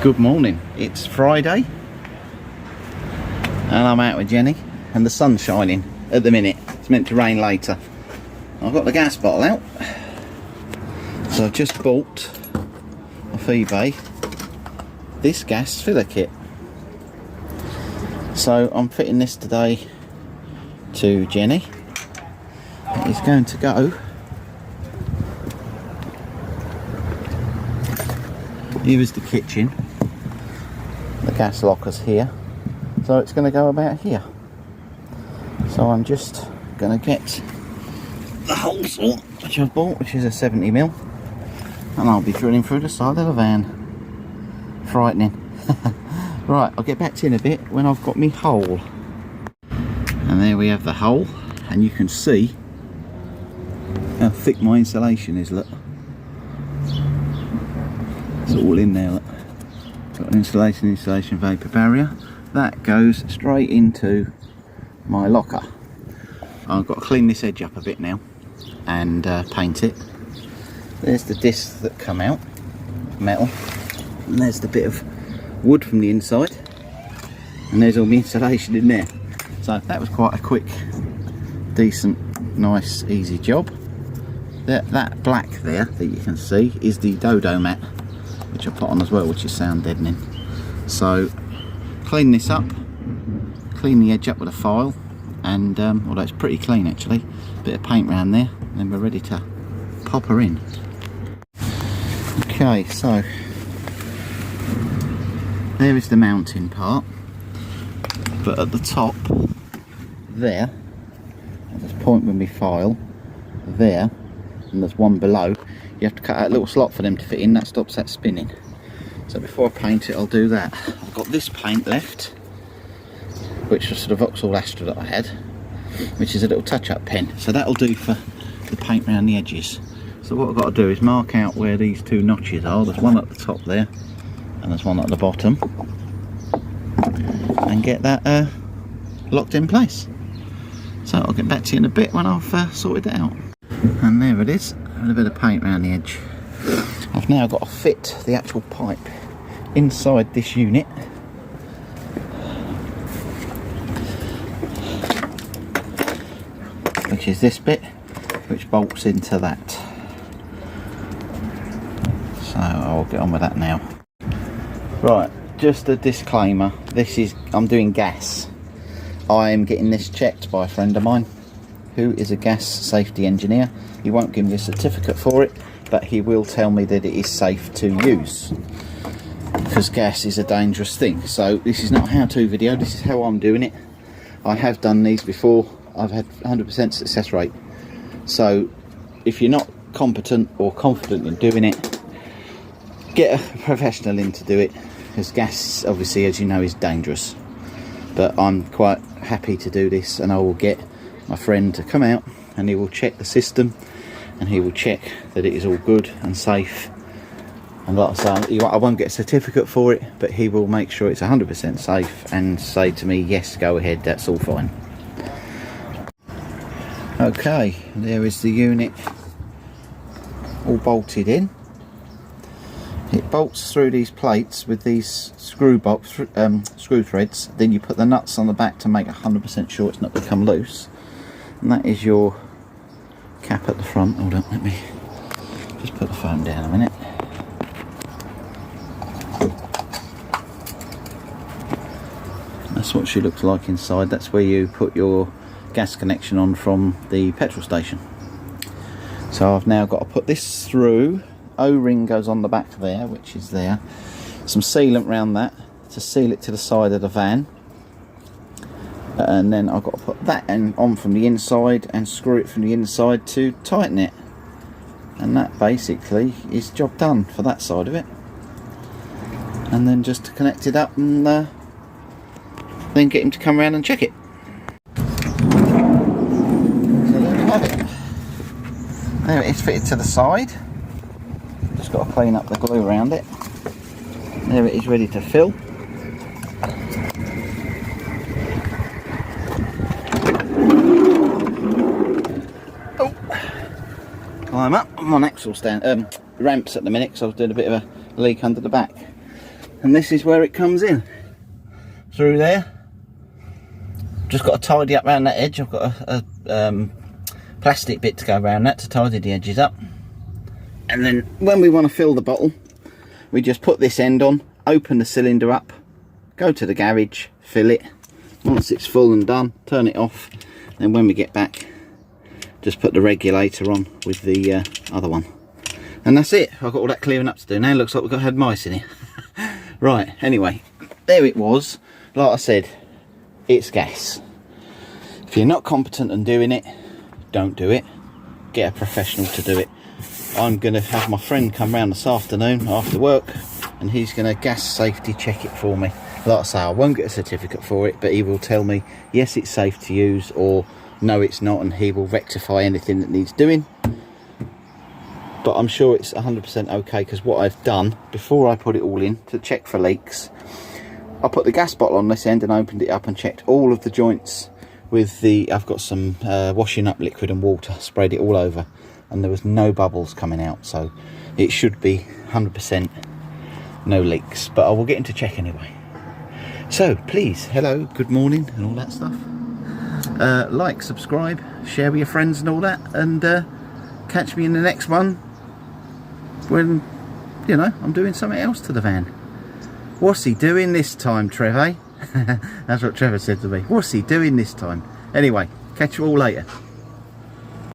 Good morning, it's Friday and I'm out with Jenny and the sun's shining at the minute. It's meant to rain later. I've got the gas bottle out, so I've just bought off eBay this gas filler kit. So I'm fitting this today to Jenny. It is going to go here is the kitchen, the gas locker's here, so it's going to go about here. So I'm just going to get the hole saw which I've bought, which is a 70mm, and I'll be drilling through the side of the van. Frightening. Right, I'll get back to you in a bit when I've got me hole. And there we have the hole, and you can see how thick my insulation is. Look, it's all in there. Look. Got an insulation vapor barrier that goes straight into my locker. I've got to clean this edge up a bit now and paint it. There's the discs that come out, metal, and there's the bit of wood from the inside, and there's all the insulation in there. So that was quite a quick, decent, nice, easy job. That black there that you can see is the dodo mat, which I put on as well, which is sound deadening. So clean this up, clean the edge up with a file, and although it's pretty clean actually, a bit of paint around there, and then we're ready to pop her in. Okay, so there is the mounting part, but at the top there, at this point with my file there, and there's one below, you have to cut out a little slot for them to fit in. That stops that spinning. So before I paint it, I'll do that. I've got this paint left, which was sort of Vauxhall Astra that I had, which is a little touch-up pen, so that'll do for the paint around the edges. So what I've got to do is mark out where these two notches are. There's one at the top there, and there's one at the bottom, and get that locked in place. So I'll get back to you in a bit when I've sorted that out. And there it is, and a bit of paint around the edge. I've now got to fit the actual pipe inside this unit, which is this bit, which bolts into that. So I'll get on with that now. Right, just a disclaimer, I'm doing gas. I am getting this checked by a friend of mine who is a gas safety engineer. He won't give me a certificate for it, but he will tell me that it is safe to use, because gas is a dangerous thing. So this is not a how-to video, this is how I'm doing it. I have done these before, I've had 100% success rate. So if you're not competent or confident in doing it, get a professional in to do it, because gas, obviously, as you know, is dangerous. But I'm quite happy to do this, and I will get my friend to come out and he will check the system, and he will check that it is all good and safe. And like I say, I won't get a certificate for it, but he will make sure it's 100% safe and say to me, yes, go ahead, that's all fine. Okay, there is the unit all bolted in. It bolts through these plates with these screw threads. Then you put the nuts on the back to make 100% sure it's not become loose. And that is your cap at the front. Hold on, let me just put the phone down a minute. That's what she looks like inside. That's where you put your gas connection on from the petrol station. So I've now got to put this through. O-ring goes on the back there, which is there. Some sealant around that to seal it to the side of the van. And then I've got to put that on from the inside and screw it from the inside to tighten it. And that basically is job done for that side of it. And then just to connect it up and then get him to come around and check it. So there we have it. There it is, fitted to the side. Just got to clean up the glue around it. There it is, ready to fill. Oh, climb up. I'm on axle stand ramps at the minute, because I was doing a bit of a leak under the back. and this is where it comes in through there. Just got to tidy up around that edge. I've got a plastic bit to go around that to tidy the edges up, and then when we want to fill the bottle, we just put this end on, open the cylinder up, go to the garage, fill it. Once it's full and done, turn it off, and when we get back, just put the regulator on with the other one, and that's it. I've got all that clearing up to do now. Looks like we've had mice in here. Right, anyway, there it was. Like I said, it's gas. If you're not competent in doing it, don't do it. Get a professional to do it. I'm going to have my friend come round this afternoon after work, and he's going to gas safety check it for me. Like I say, I won't get a certificate for it, but he will tell me yes, it's safe to use, or no, it's not, and he will rectify anything that needs doing. But I'm sure it's 100% okay, because what I've done before I put it all in to check for leaks, I put the gas bottle on this end and opened it up and checked all of the joints with the, I've got some washing up liquid and water, sprayed it all over, and there was no bubbles coming out, so it should be 100% no leaks. But I will get into check anyway. So please, hello, good morning and all that stuff. Like, subscribe, share with your friends and all that, and catch me in the next one when, you know, I'm doing something else to the van. What's he doing this time, Trev, eh? That's what Trevor said to me. What's he doing this time? Anyway, catch you all later.